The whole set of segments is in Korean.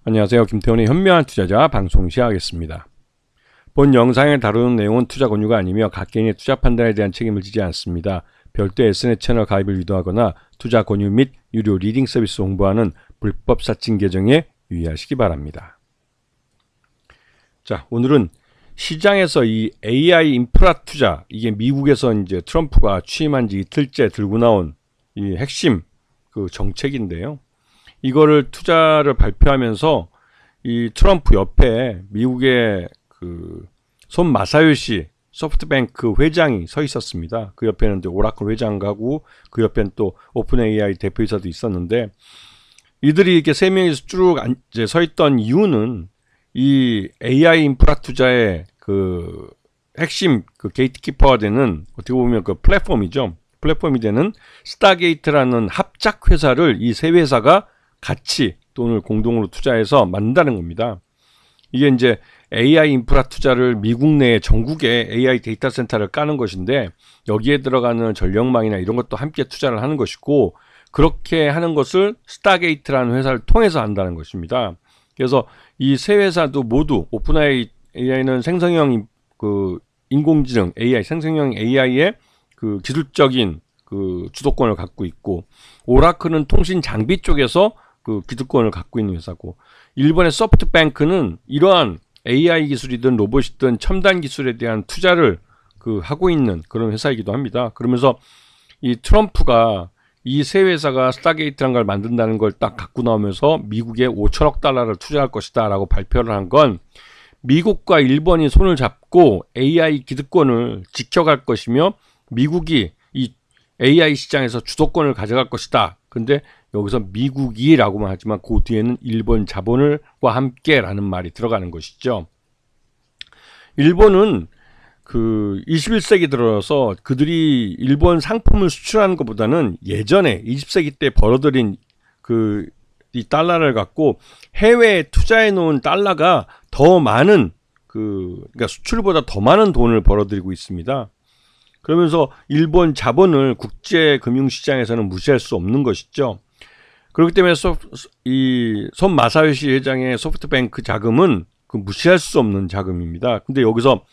안녕하세요. 김태훈의 현명한 투자자 방송 시작하겠습니다. 본 영상에 다루는 내용은 투자 권유가 아니며 각 개인의 투자 판단에 대한 책임을 지지 않습니다. 별도 SNS 채널 가입을 유도하거나 투자 권유 및 유료 리딩 서비스 홍보하는 불법 사칭 계정에 유의하시기 바랍니다. 자, 오늘은 시장에서 이 AI 인프라 투자, 이게 미국에서 이제 트럼프가 취임한 지 이틀째 들고 나온 이 핵심 그 정책인데요. 이거를 투자를 발표하면서 이 트럼프 옆에 미국의 그 손 마사요시 소프트뱅크 회장이 서 있었습니다. 그 옆에는 이제 오라클 회장하고 그 옆에는 또 오픈 AI 대표이사도 있었는데, 이들이 이렇게 세 명이서 쭉 이제 서 있던 이유는 이 AI 인프라 투자의 그 핵심 그 게이트키퍼가 되는, 어떻게 보면 그 플랫폼이죠. 플랫폼이 되는 스타게이트라는 합작 회사를 이 세 회사가 같이 돈을 공동으로 투자해서 만든다는 겁니다. 이게 이제 AI 인프라 투자를 미국 내 전국에 AI 데이터 센터를 까는 것인데, 여기에 들어가는 전력망이나 이런 것도 함께 투자를 하는 것이고, 그렇게 하는 것을 스타게이트라는 회사를 통해서 한다는 것입니다. 그래서 이 세 회사도 모두 오픈 AI는 생성형 그 인공지능 AI, 생성형 AI의 그 기술적인 그 주도권을 갖고 있고, 오라클은 통신 장비 쪽에서 그 기득권을 갖고 있는 회사고, 일본의 소프트뱅크는 이러한 AI 기술이든 로봇이든 첨단 기술에 대한 투자를 그 하고 있는 그런 회사이기도 합니다. 그러면서 이 트럼프가 이 세 회사가 스타게이트라는 걸 만든다는 걸 딱 갖고 나오면서 미국에 5천억 달러를 투자할 것이다 라고 발표를 한 건, 미국과 일본이 손을 잡고 AI 기득권을 지켜갈 것이며 미국이 이 AI 시장에서 주도권을 가져갈 것이다. 근데 여기서 미국이라고만 하지만 그 뒤에는 일본 자본과 함께라는 말이 들어가는 것이죠. 일본은 그 21세기 들어서 그들이 일본 상품을 수출하는 것보다는 예전에 20세기 때 벌어들인 그 이 달러를 갖고 해외에 투자해 놓은 달러가 더 많은 그러니까 수출보다 더 많은 돈을 벌어들이고 있습니다. 그러면서 일본 자본을 국제 금융 시장에서는 무시할 수 없는 것이죠. 그렇기 때문에 이 손 마사요시 회장의 소프트뱅크 자금은 그 무시할 수 없는 자금입니다. 근데 여기서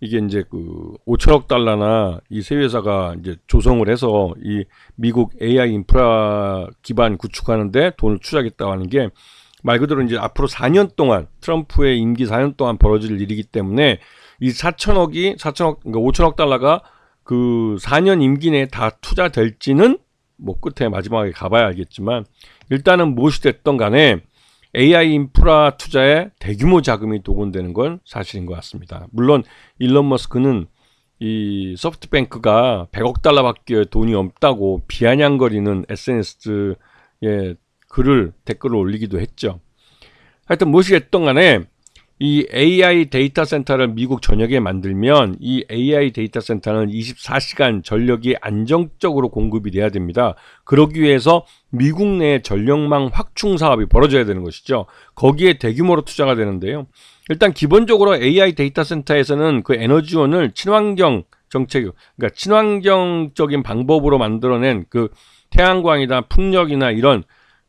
이게 이제 그 5천억 달러나 이 세 회사가 이제 조성을 해서 이 미국 AI 인프라 기반 구축하는데 돈을 투자하겠다고 하는 게, 말 그대로 이제 앞으로 4년 동안 트럼프의 임기 4년 동안 벌어질 일이기 때문에 이 4천억, 그러니까 5천억 달러가 그 4년 임기 내에 다 투자될지는 뭐 끝에 마지막에 가봐야 알겠지만, 일단은 무엇이 됐던 간에 AI 인프라 투자에 대규모 자금이 동원되는 건 사실인 것 같습니다. 물론 일론 머스크는 이 소프트뱅크가 100억 달러밖에 돈이 없다고 비아냥거리는 SNS에 댓글을 올리기도 했죠. 하여튼 무엇이 됐던 간에 이 AI 데이터 센터를 미국 전역에 만들면 이 AI 데이터 센터는 24시간 전력이 안정적으로 공급이 돼야 됩니다. 그러기 위해서 미국 내 전력망 확충 사업이 벌어져야 되는 것이죠. 거기에 대규모로 투자가 되는데요. 일단 기본적으로 AI 데이터 센터에서는 그 에너지원을 친환경 정책, 그러니까 친환경적인 방법으로 만들어낸 그 태양광이나 풍력이나 이런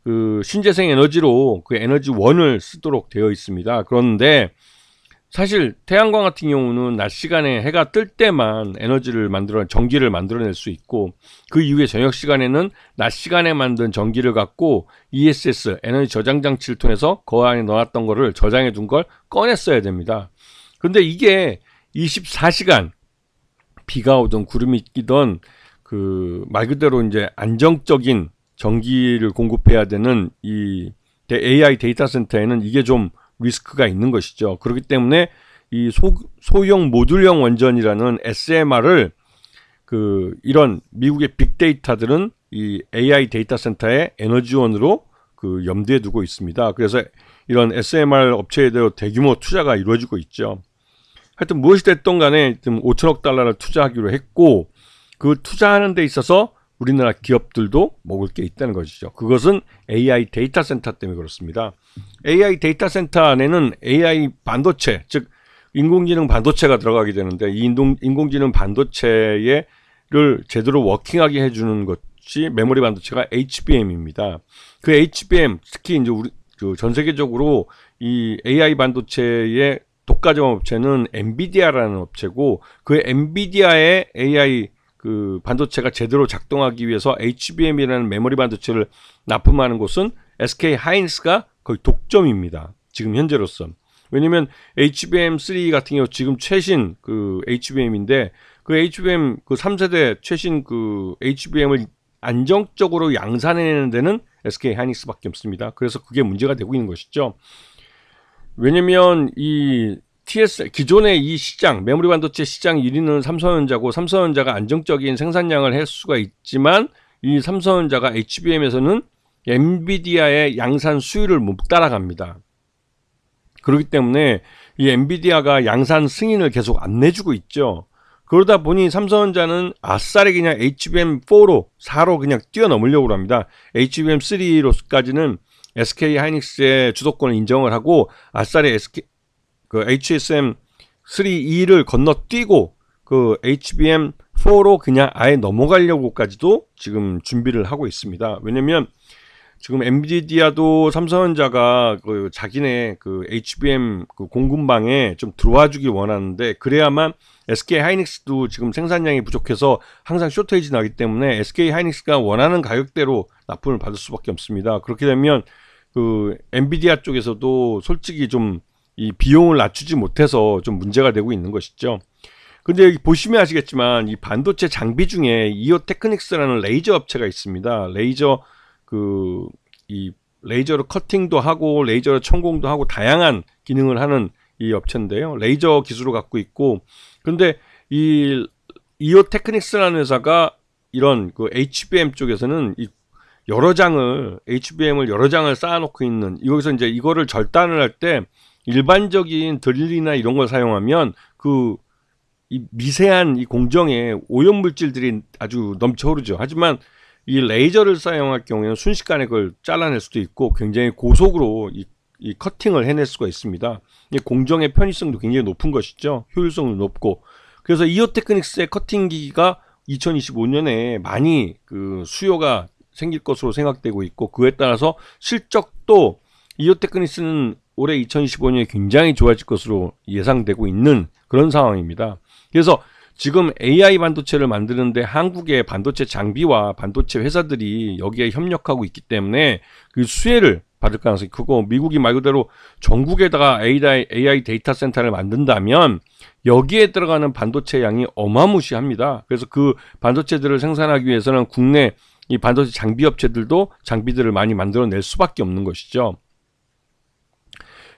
그 신재생 에너지로 그 에너지원을 쓰도록 되어 있습니다. 그런데 사실 태양광 같은 경우는 낮 시간에 해가 뜰 때만 전기를 만들어낼 수 있고, 그 이후에 저녁 시간에는 낮 시간에 만든 전기를 갖고 ESS 에너지 저장 장치를 통해서 그 안에 넣어놨던 거를 저장해 둔 걸 꺼내 써야 됩니다. 근데 이게 24시간 비가 오든 구름이 끼든 그 말 그대로 이제 안정적인 전기를 공급해야 되는 이 AI 데이터 센터에는 이게 좀 리스크가 있는 것이죠. 그렇기 때문에 이 소형 모듈형 원전이라는 SMR을 그 이런 미국의 빅데이터들은 이 AI 데이터 센터의 에너지원으로 그 염두에 두고 있습니다. 그래서 이런 SMR 업체에도 대규모 투자가 이루어지고 있죠. 하여튼 무엇이 됐든 간에 5천억 달러를 투자하기로 했고, 그 투자하는 데 있어서 우리나라 기업들도 먹을 게 있다는 것이죠. 그것은 AI 데이터 센터 때문에 그렇습니다. AI 데이터 센터 안에는 AI 반도체, 즉 인공지능 반도체가 들어가게 되는데, 이 인공지능 반도체를 제대로 워킹하게 해주는 것이 메모리 반도체가 HBM입니다. 그 HBM, 특히 이제 그 전 세계적으로 이 AI 반도체의 독과점 업체는 엔비디아라는 업체고, 그 엔비디아의 AI 그 반도체가 제대로 작동하기 위해서 HBM이라는 메모리 반도체를 납품하는 곳은 SK 하이닉스가 거의 독점입니다. 지금 현재로서. 왜냐면 HBM3 같은 경우 지금 최신 그 HBM인데, 그 HBM 그 3세대 최신 그 HBM을 안정적으로 양산해내는 데는 SK 하이닉스밖에 없습니다. 그래서 그게 문제가 되고 있는 것이죠. 왜냐면 이 기존의 이 시장, 메모리 반도체 시장 1위는 삼성전자고, 삼성전자가 안정적인 생산량을 할 수가 있지만 이 삼성전자가 HBM에서는 엔비디아의 양산 수율을 못 따라갑니다. 그렇기 때문에 이 엔비디아가 양산 승인을 계속 안 내주고 있죠. 그러다 보니 삼성전자는 아싸리 그냥 HBM4로 4로 그냥 뛰어넘으려고 합니다. HBM3로까지는 SK 하이닉스의 주도권을 인정을 하고 아싸리 그 HSM3E를 건너뛰고 그 HBM4로 그냥 아예 넘어가려고까지도 지금 준비를 하고 있습니다. 왜냐면 지금 엔비디아도 삼성전자가 그 자기네 그 HBM 그 공급망에 좀 들어와 주길 원하는데, 그래야만 SK 하이닉스도 지금 생산량이 부족해서 항상 쇼트에이지 나기 때문에 SK 하이닉스가 원하는 가격대로 납품을 받을 수밖에 없습니다. 그렇게 되면 그 엔비디아 쪽에서도 솔직히 좀 이 비용을 낮추지 못해서 좀 문제가 되고 있는 것이죠. 근데 여기 보시면 아시겠지만 이 반도체 장비 중에 이오테크닉스라는 레이저 업체가 있습니다. 이 레이저로 커팅도 하고 레이저로 천공도 하고 다양한 기능을 하는 이 업체인데요. 레이저 기술을 갖고 있고, 근데 이 이오테크닉스라는 회사가 이런 그 HBM 쪽에서는 이 HBM을 여러 장을 쌓아놓고 있는, 여기서 이제 이거를 절단을 할 때 일반적인 드릴이나 이런 걸 사용하면 이 미세한 이 공정에 오염 물질들이 아주 넘쳐 흐르죠. 하지만 이 레이저를 사용할 경우에는 순식간에 그걸 잘라낼 수도 있고 굉장히 고속으로 이 커팅을 해낼 수가 있습니다. 이 공정의 편의성도 굉장히 높은 것이죠. 효율성도 높고. 그래서 이오테크닉스의 커팅 기기가 2025년에 많이 그 수요가 생길 것으로 생각되고 있고, 그에 따라서 실적도 이오테크닉스는 올해 2025년에 굉장히 좋아질 것으로 예상되고 있는 그런 상황입니다. 그래서 지금 AI 반도체를 만드는데 한국의 반도체 장비와 반도체 회사들이 여기에 협력하고 있기 때문에 그 수혜를 받을 가능성이 크고, 미국이 말 그대로 전국에다가 AI 데이터 센터를 만든다면 여기에 들어가는 반도체 양이 어마무시합니다. 그래서 그 반도체들을 생산하기 위해서는 국내 이 반도체 장비 업체들도 장비들을 많이 만들어낼 수밖에 없는 것이죠.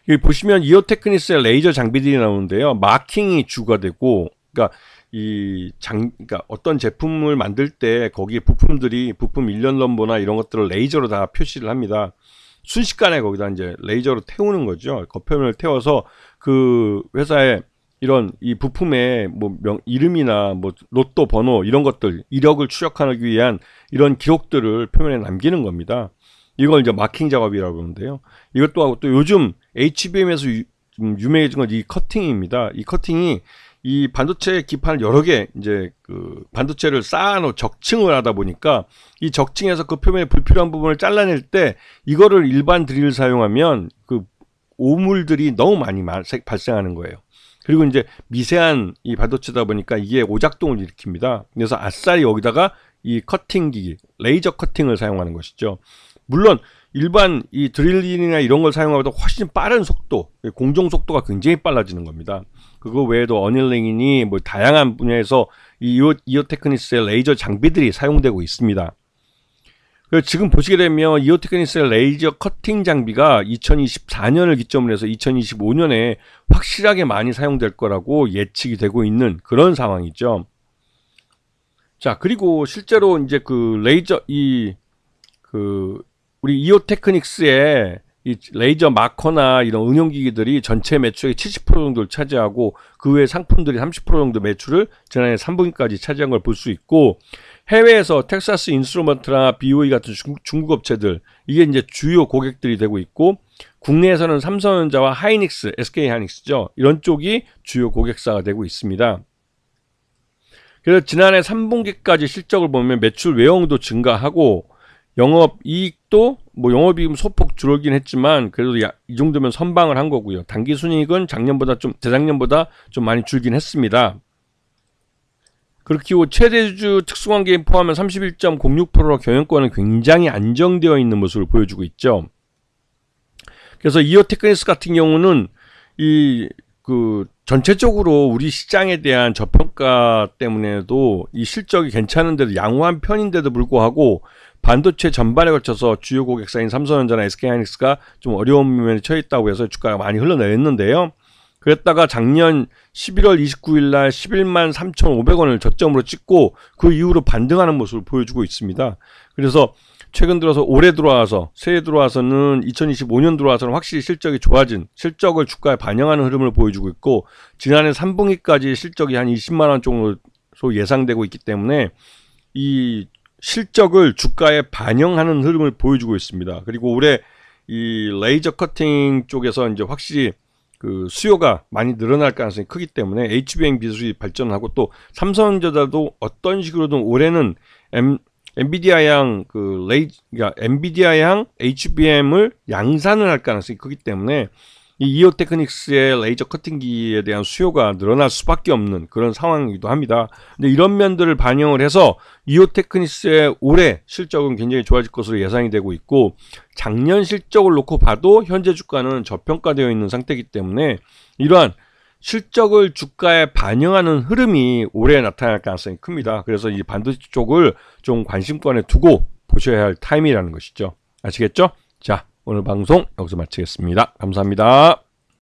여기 보시면 이오테크닉스의 레이저 장비들이 나오는데요. 마킹이 주가 되고, 그러니까 그러니까 어떤 제품을 만들 때 거기에 부품 일련 넘버나 이런 것들을 레이저로 다 표시를 합니다. 순식간에 거기다 이제 레이저로 태우는 거죠. 겉표면을 태워서 그 회사의 이런 이 부품의 뭐 이름이나 뭐 로또 번호 이런 것들, 이력을 추적하기 위한 이런 기록들을 표면에 남기는 겁니다. 이걸 이제 마킹 작업이라고 하는데요. 이것도 하고 또 요즘 HBM에서 유명해진 건 이 커팅입니다. 이 커팅이 이 반도체 기판을 여러 개 이제 그 반도체를 쌓아놓은 적층을 하다 보니까 이 적층에서 그 표면의 불필요한 부분을 잘라낼 때 이거를 일반 드릴을 사용하면 그 오물들이 너무 많이 발생하는 거예요. 그리고 이제 미세한 이 반도체다 보니까 이게 오작동을 일으킵니다. 그래서 아싸리 여기다가 이 커팅 기기, 레이저 커팅을 사용하는 것이죠. 물론 일반 이 드릴링이나 이런 걸 사용하고도 훨씬 빠른 속도, 공정 속도가 굉장히 빨라지는 겁니다. 그거 외에도 어닐링이니 뭐 다양한 분야에서 이 이오테크닉스의 레이저 장비들이 사용되고 있습니다. 지금 보시게 되면 이오테크닉스의 레이저 커팅 장비가 2024년을 기점으로 해서 2025년에 확실하게 많이 사용될 거라고 예측이 되고 있는 그런 상황이죠. 자, 그리고 실제로 이제 그 레이저 우리 이오테크닉스의 이 레이저 마커나 이런 응용기기들이 전체 매출의 70% 정도를 차지하고 그 외 상품들이 30% 정도 매출을 지난해 3분기까지 차지한 걸 볼 수 있고, 해외에서 텍사스 인스트루먼트나 BOE 같은 중국 업체들, 이게 이제 주요 고객들이 되고 있고, 국내에서는 삼성전자와 하이닉스, SK 하이닉스죠. 이런 쪽이 주요 고객사가 되고 있습니다. 그래서 지난해 3분기까지 실적을 보면 매출 외형도 증가하고 영업이익도 뭐 영업이익은 소폭 줄어들긴 했지만 그래도 이 정도면 선방을 한 거고요. 당기순이익은 재작년보다 좀 많이 줄긴 했습니다. 그렇고 최대주 특수관계인 포함한 31.06%로 경영권은 굉장히 안정되어 있는 모습을 보여주고 있죠. 그래서 이오테크닉스 같은 경우는 전체적으로 우리 시장에 대한 저평가 때문에도 이 실적이 괜찮은데도 양호한 편인데도 불구하고 반도체 전반에 걸쳐서 주요 고객사인 삼성전자나 SK하이닉스가 좀 어려운 면에 처해 있다고 해서 주가가 많이 흘러내렸는데요. 그랬다가 작년 11월 29일 날 11만 3,500원을 저점으로 찍고 그 이후로 반등하는 모습을 보여주고 있습니다. 그래서 최근 들어서 올해 들어와서 새해 들어와서는 2025년 들어와서는 확실히 실적이 좋아진 실적을 주가에 반영하는 흐름을 보여주고 있고 지난해 3분기까지 실적이 한 20만 원 정도 예상되고 있기 때문에 이 실적을 주가에 반영하는 흐름을 보여주고 있습니다. 그리고 올해 이 레이저 커팅 쪽에서 이제 확실히 그 수요가 많이 늘어날 가능성이 크기 때문에 HBM 기술이 발전하고 또 삼성전자도 어떤 식으로든 올해는 엔비디아양 그러니까 엔비디아양 HBM을 양산을 할 가능성이 크기 때문에 이 이오테크닉스의 레이저 커팅기에 대한 수요가 늘어날 수밖에 없는 그런 상황이기도 합니다. 근데 이런 면들을 반영을 해서 이오테크닉스의 올해 실적은 굉장히 좋아질 것으로 예상이 되고 있고 작년 실적을 놓고 봐도 현재 주가는 저평가되어 있는 상태이기 때문에 이러한 실적을 주가에 반영하는 흐름이 올해 나타날 가능성이 큽니다. 그래서 이 반도체 쪽을 좀 관심권에 두고 보셔야 할 타임이라는 것이죠. 아시겠죠? 자, 오늘 방송 여기서 마치겠습니다. 감사합니다.